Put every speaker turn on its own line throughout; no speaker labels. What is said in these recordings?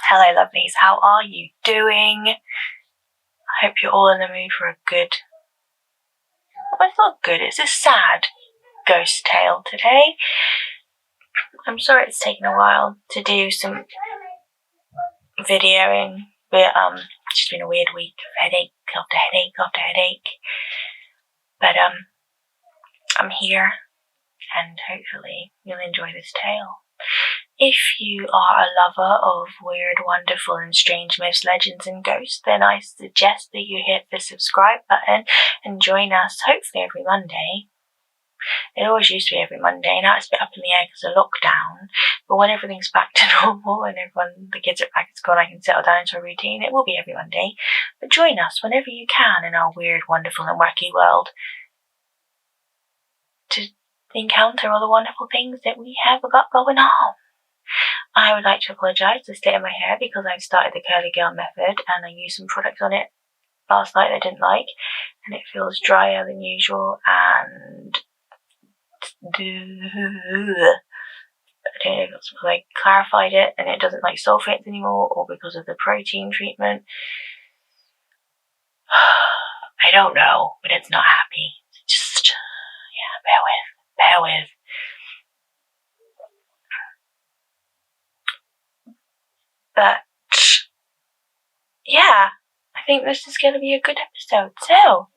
Hello lovelies, how are you doing? I hope you're all in the mood for a good... Well, it's not good, it's a sad ghost tale today. I'm sorry it's taken a while to do some videoing, but it's just been a weird week of headache after headache after headache. But I'm here, and hopefully you'll enjoy this tale. If you are a lover of weird, wonderful and strange myths, legends and ghosts, then I suggest that you hit the subscribe button and join us hopefully every Monday. It always used to be every Monday, now it's a bit up in the air because of lockdown, but when everything's back to normal and the kids are back at school and I can settle down into a routine, it will be every Monday. But join us whenever you can in our weird, wonderful and wacky world to encounter all the wonderful things that we have got going on. I would like to apologise for the state of my hair because I've started the curly girl method and I used some products on it last night I didn't like, and it feels drier than usual, and I don't know if it's because I clarified it and it doesn't like sulfates anymore or because of the protein treatment. I don't know, but it's not happy. Just, yeah, bear with. But, yeah, I think this is going to be a good episode. So,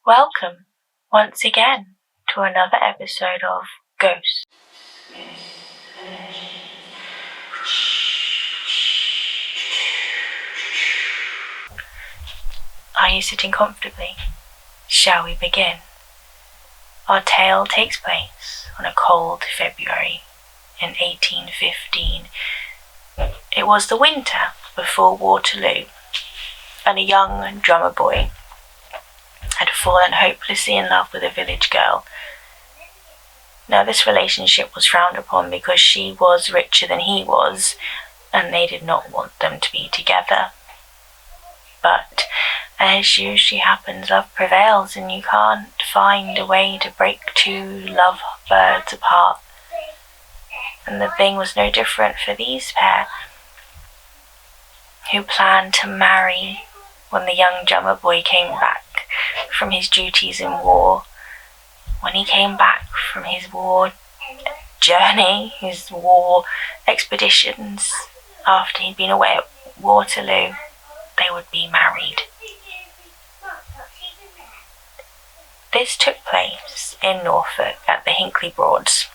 welcome once again to another episode of Ghosts. Are you sitting comfortably? Shall we begin? Our tale takes place on a cold February in 1815. It was the winter before Waterloo, and a young drummer boy had fallen hopelessly in love with a village girl. Now, this relationship was frowned upon because she was richer than he was, and they did not want them to be together. But, as usually happens, love prevails, and you can't find a way to break two love birds apart. And the thing was no different for these pair, who planned to marry when the young drummer boy came back from his duties in war. When he came back from his war journey, his war expeditions, after he'd been away at Waterloo, they would be married. This took place in Norfolk at the Hinkley Broads,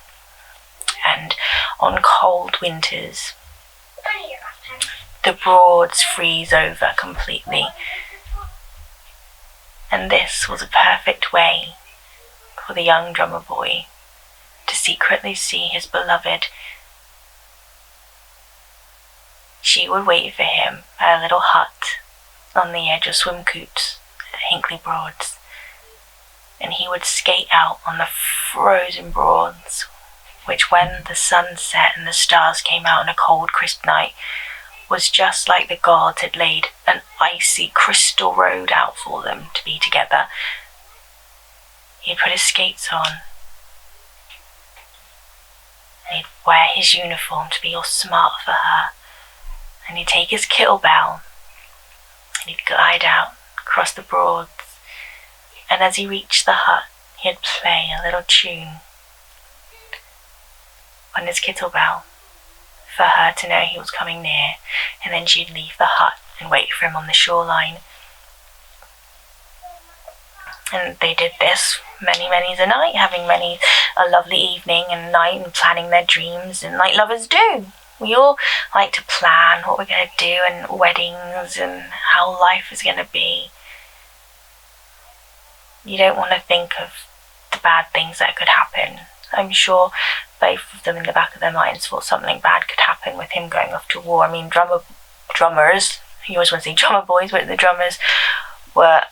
and on cold winters, the Broads freeze over completely, and this was a perfect way for the young drummer boy to secretly see his beloved. She would wait for him at a little hut on the edge of Swimcoots at Hinkley Broads, and he would skate out on the frozen Broads, which when the sun set and the stars came out on a cold, crisp night, was just like the gods had laid an icy crystal road out for them to be together. He'd put his skates on, and he'd wear his uniform to be all smart for her, and he'd take his kettlebell, and he'd glide out across the Broads, and as he reached the hut, he'd play a little tune on his kettlebell for her to know he was coming near, and then she'd leave the hut and wait for him on the shoreline. And they did this many's a night, having many a lovely evening and night and planning their dreams, and like lovers do. We all like to plan what we're going to do and weddings and how life is going to be. You don't want to think of the bad things that could happen. I'm sure both of them in the back of their minds thought something bad could happen with him going off to war. I mean, drummers, you always want to say drummer boys, but the drummers were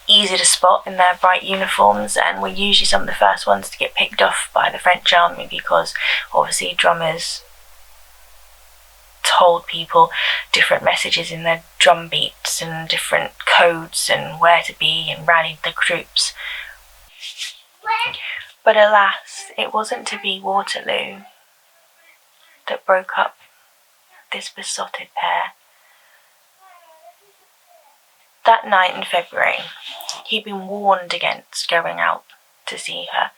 easy to spot in their bright uniforms and were usually some of the first ones to get picked off by the French army, because obviously drummers told people different messages in their drum beats and different codes and where to be and rallied the troops. But alas, it wasn't to be Waterloo that broke up this besotted pair. That night in February, he'd been warned against going out to see her.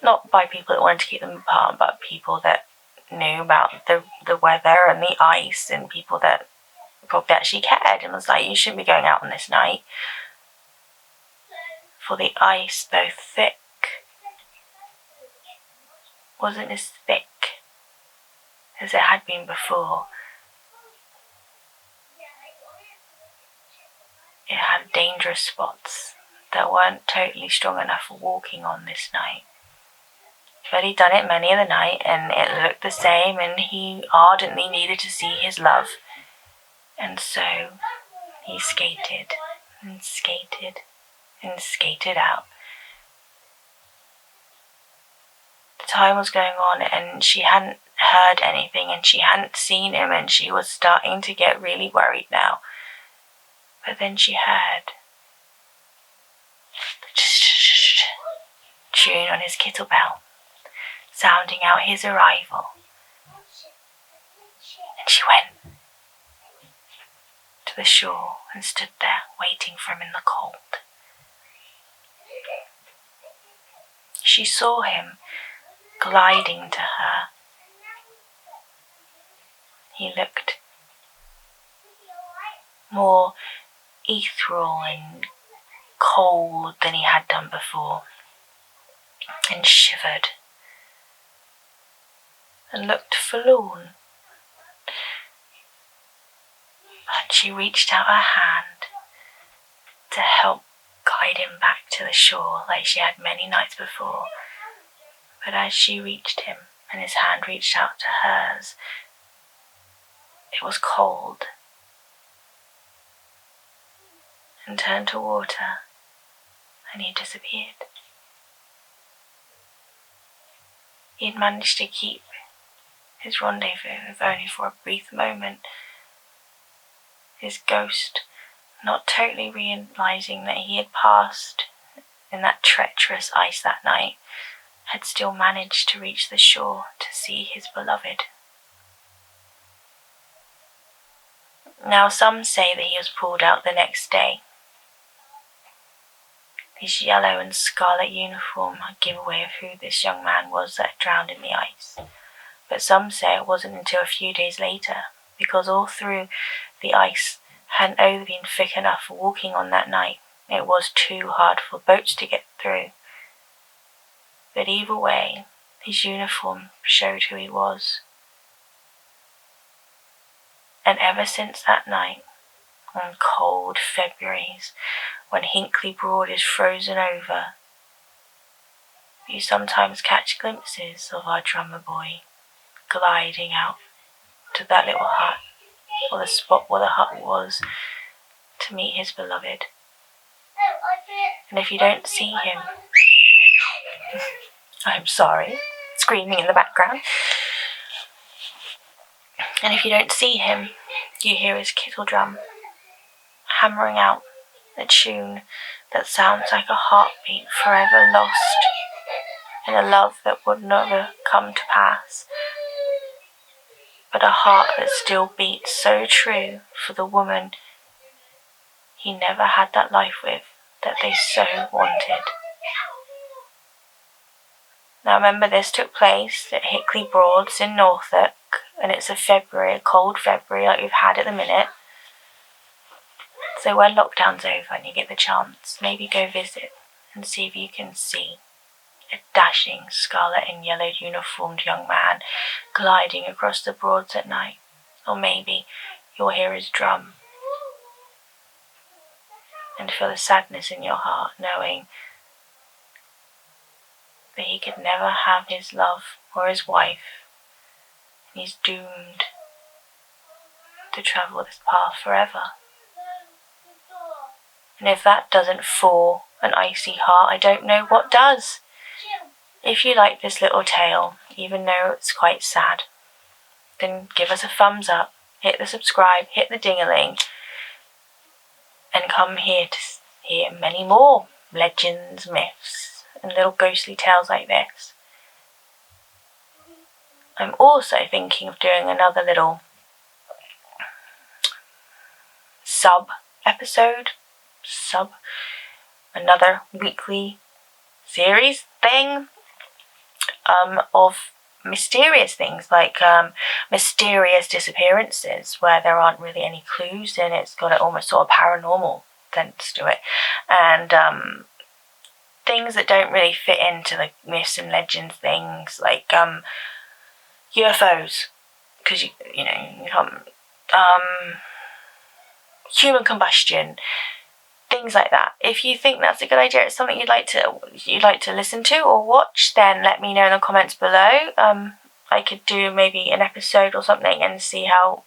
Not by people that wanted to keep them apart, but people that knew about the weather and the ice, and people that probably actually cared and was like, you shouldn't be going out on this night. For the ice, though thick, wasn't as thick as it had been before. It had dangerous spots that weren't totally strong enough for walking on this night. But he'd done it many a night, and it looked the same, and he ardently needed to see his love. And so he skated and skated and skated out. The time was going on, and she hadn't heard anything, and she hadn't seen him, and she was starting to get really worried now. But then she heard the tune on his kettlebell, sounding out his arrival. And she went to the shore and stood there waiting for him in the cold. She saw him gliding to her. He looked more ethereal and cold than he had done before, and shivered and looked forlorn. But she reached out her hand to help guide him back to the shore like she had many nights before. But as she reached him and his hand reached out to hers, it was cold and turned to water, and he disappeared. He had managed to keep his rendezvous, if only for a brief moment. His ghost, not totally realizing that he had passed in that treacherous ice that night, had still managed to reach the shore to see his beloved. Now some say that he was pulled out the next day. His yellow and scarlet uniform give away of who this young man was that drowned in the ice. But some say it wasn't until a few days later, because all through the ice hadn't only been thick enough for walking on that night. It was too hard for boats to get through. But either way, his uniform showed who he was. And ever since that night, on cold Februaries, when Hinkley Broad is frozen over, you sometimes catch glimpses of our drummer boy gliding out to that little hut, or the spot where the hut was, to meet his beloved. And if you don't see him, I'm sorry, screaming in the background. And if you don't see him, you hear his kettle drum hammering out a tune that sounds like a heartbeat forever lost in a love that would never come to pass, but a heart that still beats so true for the woman he never had that life with that they so wanted. Now remember, this took place at Hinkley Broads in Norfolk, and it's a cold February like we've had at the minute. So when lockdown's over and you get the chance, maybe go visit and see if you can see a dashing scarlet and yellow uniformed young man gliding across the Broads at night. Or maybe you'll hear his drum and feel the sadness in your heart, knowing that he could never have his love or his wife, and he's doomed to travel this path forever. And if that doesn't thaw an icy heart, I don't know what does. If you like this little tale, even though it's quite sad, then give us a thumbs up, hit the subscribe, hit the ding-a-ling, and come here to hear many more legends, myths, and little ghostly tales like this. I'm also thinking of doing another little another weekly series thing of mysterious things, like mysterious disappearances where there aren't really any clues and it's got an almost sort of paranormal sense to it, and things that don't really fit into the myths and legends things, like UFOs, because you can't, human combustion, things like that. If you think that's a good idea, it's something you'd like to listen to or watch, then let me know in the comments below. I could do maybe an episode or something and see how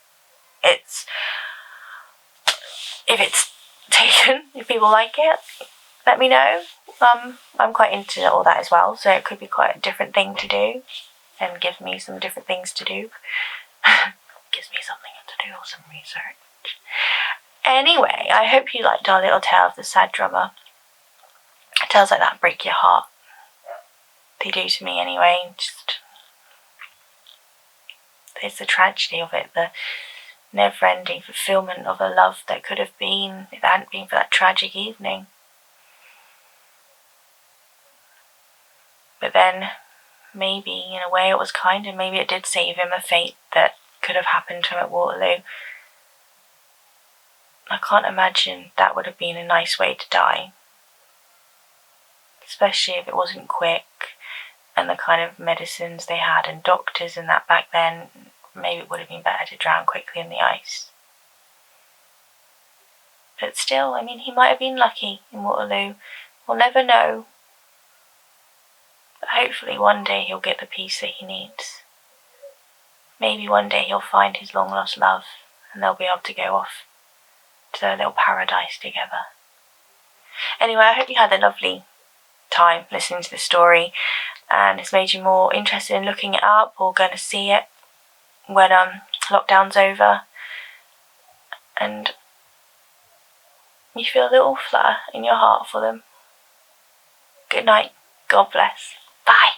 if it's taken, if people like it, let me know. I'm quite into all that as well, so it could be quite a different thing to do and give me some different things to do. Gives me something to do or some research. Anyway, I hope you liked our little tale of the sad drummer. Tales like that break your heart. They do to me anyway. It's the tragedy of it, the never-ending fulfillment of a love that could have been if it hadn't been for that tragic evening. But then, maybe in a way it was kind, and maybe it did save him a fate that could have happened to him at Waterloo. I can't imagine that would have been a nice way to die. Especially if it wasn't quick, and the kind of medicines they had and doctors and that back then, maybe it would have been better to drown quickly in the ice. But still, I mean, he might have been lucky in Waterloo. We'll never know. But hopefully one day he'll get the peace that he needs. Maybe one day he'll find his long-lost love and they'll be able to go off to their little paradise together. Anyway, I hope you had a lovely time listening to the story and it's made you more interested in looking it up or going to see it when lockdown's over, and you feel a little flutter in your heart for them. Good night. God bless. Bye.